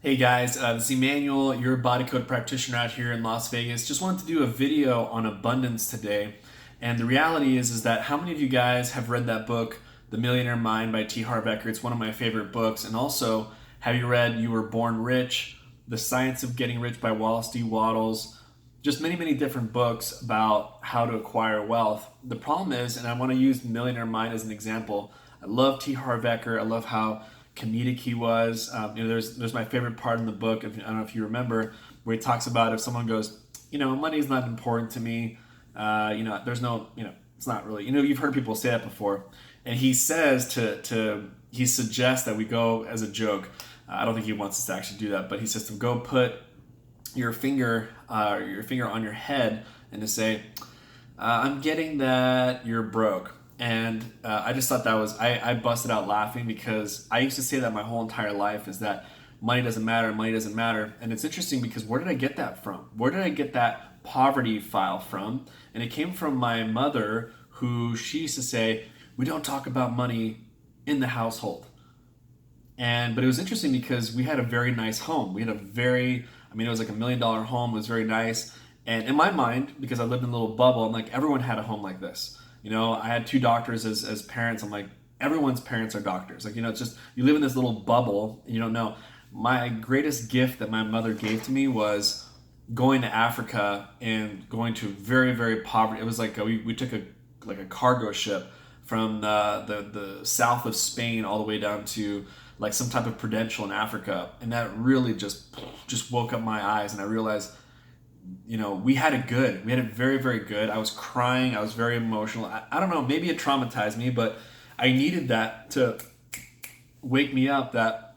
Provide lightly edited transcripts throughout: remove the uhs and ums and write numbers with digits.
Hey guys, this is Emmanuel, your body code practitioner out here in Las Vegas. Just wanted to do a video on abundance today. And the reality is that how many of you guys have read that book, The Millionaire Mind by T. Harv Eker? It's one of my favorite books. And also, have you read You Were Born Rich, The Science of Getting Rich by Wallace D. Wattles? Just many, many different books about how to acquire wealth. The problem is, and I want to use Millionaire Mind as an example, I love T. Harv Eker. I love how comedic he was. There's my favorite part in the book. I don't know if you remember, where he talks about if someone goes, money is not important to me. There's no, it's not really. You've heard people say that before, and he says he suggests that we go as a joke. I don't think he wants us to actually do that, but he says to go put your finger on your head and to say, I'm getting that you're broke. And I just thought that was, I busted out laughing because I used to say that my whole entire life is that money doesn't matter, money doesn't matter. And it's interesting because where did I get that from? Where did I get that poverty file from? And it came from my mother, who she used to say, we don't talk about money in the household. But it was interesting because we had a very nice home. We had it was like $1 million home. It was very nice. And in my mind, because I lived in a little bubble, I'm like, everyone had a home like this. I had two doctors as parents. I'm like, everyone's parents are doctors. Like, it's just, you live in this little bubble and you don't know. My greatest gift that my mother gave to me was going to Africa and going to very, very poverty. It was like we took a cargo ship from the south of Spain all the way down to like some type of Prudential in Africa. And that really just woke up my eyes, and I realized, we had it good. We had it very, very good. I was crying. I was very emotional. I don't know, maybe it traumatized me, but I needed that to wake me up that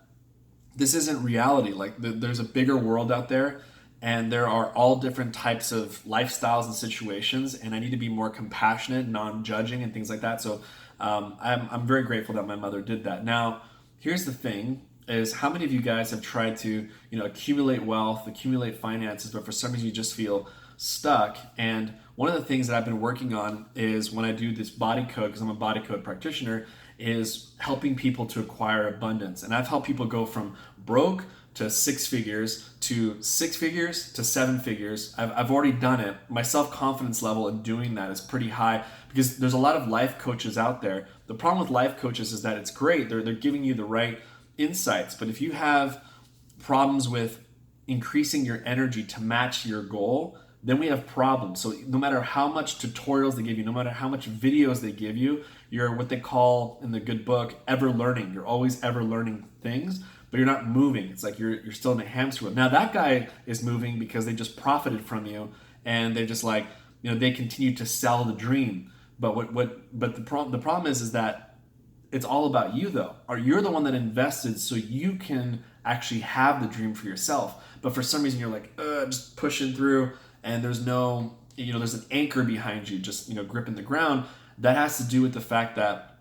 this isn't reality. Like there's a bigger world out there, and there are all different types of lifestyles and situations, and I need to be more compassionate, non-judging, and things like that. So I'm very grateful that my mother did that. Now, here's the thing, is how many of you guys have tried to accumulate wealth, accumulate finances, but for some reason you just feel stuck? And one of the things that I've been working on is when I do this body code, because I'm a body code practitioner, is helping people to acquire abundance. And I've helped people go from broke to six figures to seven figures. I've already done it. My self-confidence level in doing that is pretty high because there's a lot of life coaches out there. The problem with life coaches is that it's great. They're giving you the right insights, but if you have problems with increasing your energy to match your goal, then we have problems. So no matter how much tutorials they give you, no matter how much videos they give you, you're what they call in the good book ever learning. You're always ever learning things, but you're not moving. It's like you're still in a hamster wheel. Now that guy is moving because they just profited from you, and they're just like, they continue to sell the dream. But the problem is that it's all about you, though. Or you're the one that invested so you can actually have the dream for yourself. But for some reason you're like, just pushing through, and there's no, there's an anchor behind you, just, gripping the ground. That has to do with the fact that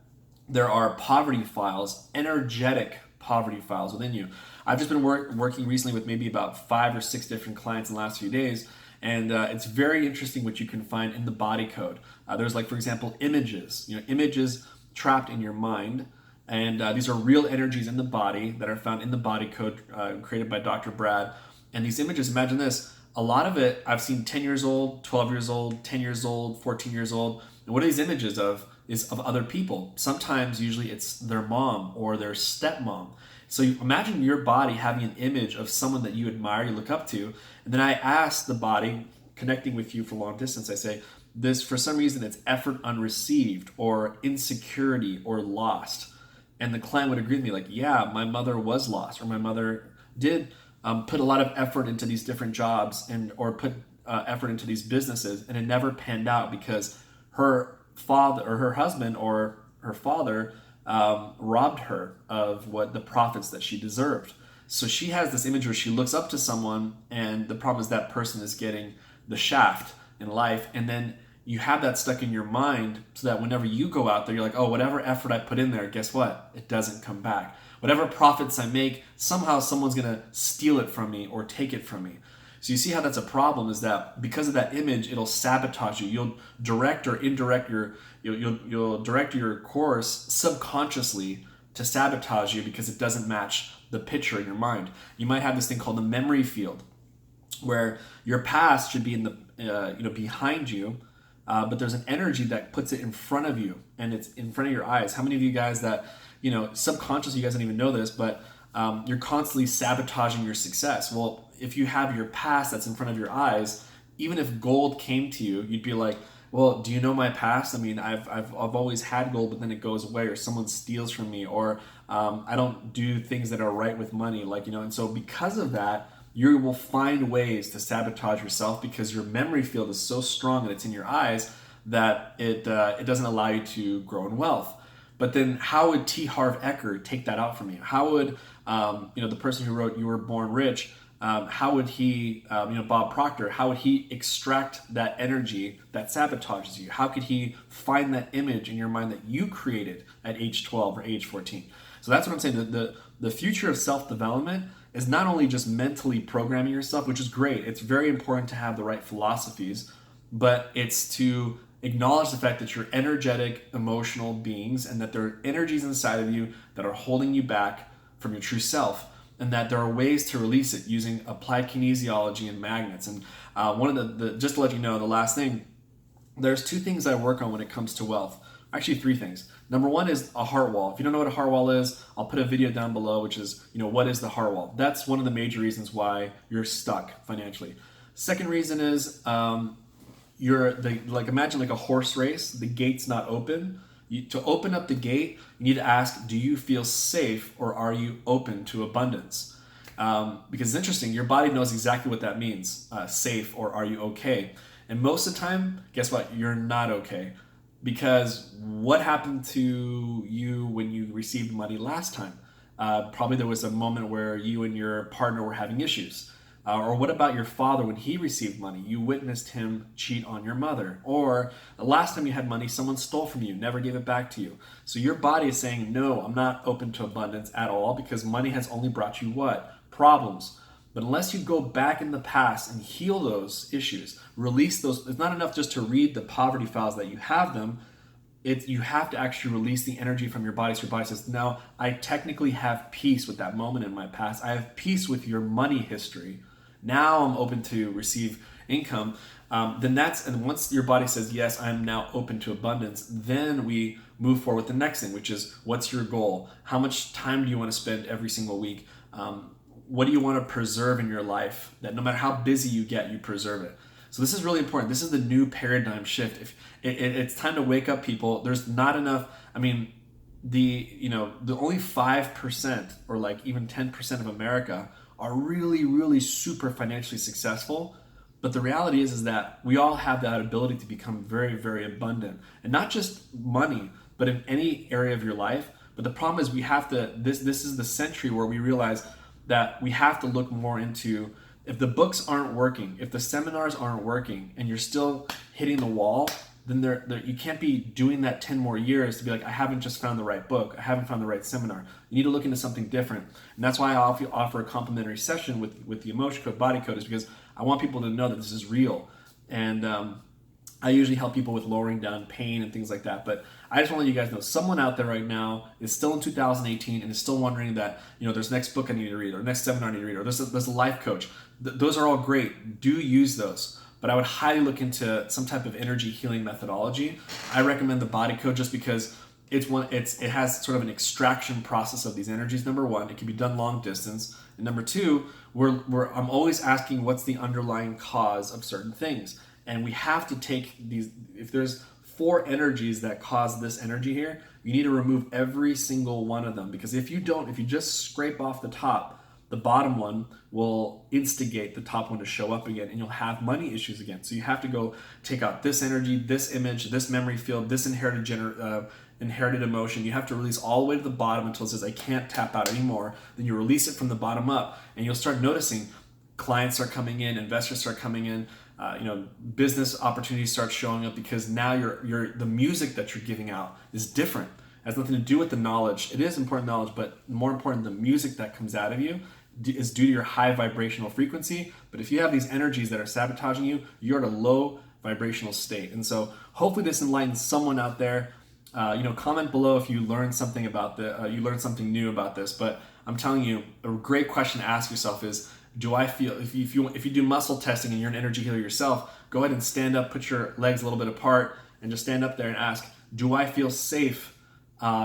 there are poverty files, energetic poverty files within you. I've just been working recently with maybe about 5 or 6 different clients in the last few days. And it's very interesting what you can find in the body code. There's like, for example, images, images trapped in your mind, and these are real energies in the body that are found in the body code created by Dr. Brad. And these images, imagine this, a lot of it I've seen 10 years old, 12 years old, 10 years old, 14 years old. And what are these images of? Is of other people. Sometimes, usually it's their mom or their stepmom. So you imagine your body having an image of someone that you admire, you look up to, and then I ask the body, connecting with you for long distance, I say, this, for some reason, it's effort unreceived or insecurity or lost. And the client would agree with me, like, yeah, my mother was lost, or my mother did put a lot of effort into these different jobs or put effort into these businesses, and it never panned out because her father or her husband or her father robbed her of what the profits that she deserved. So she has this image where she looks up to someone, and the problem is that person is getting the shaft in life, and then you have that stuck in your mind so that whenever you go out there, you're like, oh, whatever effort I put in there, guess what? It doesn't come back. Whatever profits I make, somehow someone's going to steal it from me or take it from me. So you see how that's a problem, is that because of that image, it'll sabotage you. You'll direct or indirect you'll direct your course subconsciously to sabotage you because it doesn't match the picture in your mind. You might have this thing called the memory field, where your past should be in the behind you, but there's an energy that puts it in front of you, and it's in front of your eyes. How many of you guys that subconsciously, you guys don't even know this, but you're constantly sabotaging your success? Well, if you have your past that's in front of your eyes, even if gold came to you, you'd be like, well, do you know my past? I mean, I've always had gold, but then it goes away, or someone steals from me, or I don't do things that are right with money, and so because of that, you will find ways to sabotage yourself because your memory field is so strong and it's in your eyes that it doesn't allow you to grow in wealth. But then how would T. Harv Eker take that out from you? How would the person who wrote You Were Born Rich, how would he, Bob Proctor, how would he extract that energy that sabotages you? How could he find that image in your mind that you created at age 12 or age 14? So that's what I'm saying. The future of self-development is not only just mentally programming yourself, which is great. It's very important to have the right philosophies, but it's to acknowledge the fact that you're energetic, emotional beings, and that there are energies inside of you that are holding you back from your true self, and that there are ways to release it using applied kinesiology and magnets. And one of the just to let you know, the last thing, there's 2 things I work on when it comes to wealth. Actually, 3 things. Number 1 is a heart wall. If you don't know what a heart wall is, I'll put a video down below, which is, what is the heart wall? That's one of the major reasons why you're stuck financially. Second reason is imagine like a horse race, the gate's not open. To open up the gate, you need to ask, do you feel safe or are you open to abundance? Because it's interesting, your body knows exactly what that means, safe or are you okay? And most of the time, guess what? You're not okay. Because what happened to you when you received money last time? Probably there was a moment where you and your partner were having issues. Or what about your father when he received money? You witnessed him cheat on your mother. Or the last time you had money, someone stole from you, never gave it back to you. So your body is saying, no, I'm not open to abundance at all because money has only brought you what? Problems. But unless you go back in the past and heal those issues, release those, it's not enough just to read the poverty files that you have them. You have to actually release the energy from your body. So your body says, now I technically have peace with that moment in my past. I have peace with your money history. Now I'm open to receive income. And once your body says, yes, I'm now open to abundance, then we move forward with the next thing, which is, what's your goal? How much time do you want to spend every single week? What do you want to preserve in your life that no matter how busy you get, you preserve it? So this is really important. This is the new paradigm shift. It's time to wake up, people. There's not enough. I mean, the only 5% or like even 10% of America are really, really super financially successful. But the reality is that we all have that ability to become very, very abundant, and not just money, but in any area of your life. But the problem is we have to. This is the century where we realize that we have to look more into, if the books aren't working, if the seminars aren't working, and you're still hitting the wall, then you can't be doing that 10 more years to be like, I haven't just found the right book, I haven't found the right seminar. You need to look into something different. And that's why I offer a complimentary session with the Emotion Code, Body Code, is because I want people to know that this is real. And I usually help people with lowering down pain and things like that. But I just want to let you guys know, someone out there right now is still in 2018 and is still wondering that, there's next book I need to read, or next seminar I need to read, or there's a life coach. Those are all great. Do use those. But I would highly look into some type of energy healing methodology. I recommend the Body Code just because it has sort of an extraction process of these energies. Number 1, it can be done long distance. And number 2, I'm always asking what's the underlying cause of certain things. And we have to take these, if there's 4 energies that cause this energy here, you need to remove every single one of them. Because if you just scrape off the top, the bottom one will instigate the top one to show up again, and you'll have money issues again. So you have to go take out this energy, this image, this memory field, this inherited emotion. You have to release all the way to the bottom until it says, I can't tap out anymore. Then you release it from the bottom up, and you'll start noticing clients start coming in, investors start coming in, business opportunities start showing up, because now the music that you're giving out is different. It has nothing to do with the knowledge. It is important knowledge, but more important, the music that comes out of you is due to your high vibrational frequency. But if you have these energies that are sabotaging you, you're at a low vibrational state. And so hopefully this enlightens someone out there. Comment below if you learned something about you learned something new about this. But I'm telling you, a great question to ask yourself is, do I feel, if you do muscle testing and you're an energy healer yourself, go ahead and stand up, put your legs a little bit apart, and just stand up there and ask, do I feel safe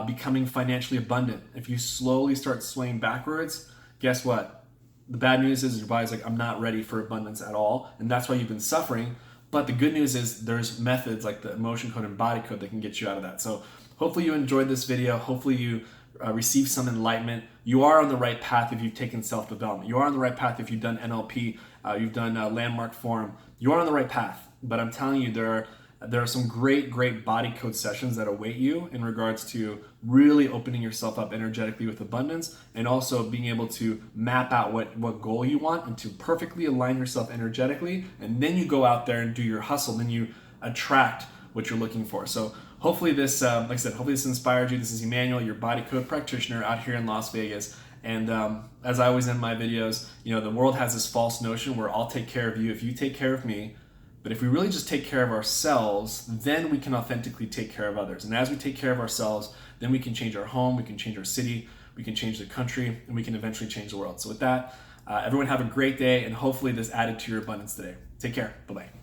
becoming financially abundant? If you slowly start swaying backwards, guess what? The bad news is your body's like, I'm not ready for abundance at all, and that's why you've been suffering. But the good news is there's methods like the emotion code and body code that can get you out of that. So hopefully you enjoyed this video. Hopefully you received some enlightenment. You are on the right path if you've taken self-development. You are on the right path if you've done NLP, you've done Landmark Forum. You are on the right path. But I'm telling you, there are some great body code sessions that await you in regards to really opening yourself up energetically with abundance, and also being able to map out what goal you want and to perfectly align yourself energetically. And then you go out there and do your hustle. Then you attract what you're looking for. So hopefully this, like I said, hopefully this inspired you. This is Emmanuel, your body code practitioner out here in Las Vegas. And as I always end my videos, the world has this false notion where I'll take care of you if you take care of me. But if we really just take care of ourselves, then we can authentically take care of others. And as we take care of ourselves, then we can change our home, we can change our city, we can change the country, and we can eventually change the world. So with that, everyone have a great day, and hopefully this added to your abundance today. Take care. Bye-bye.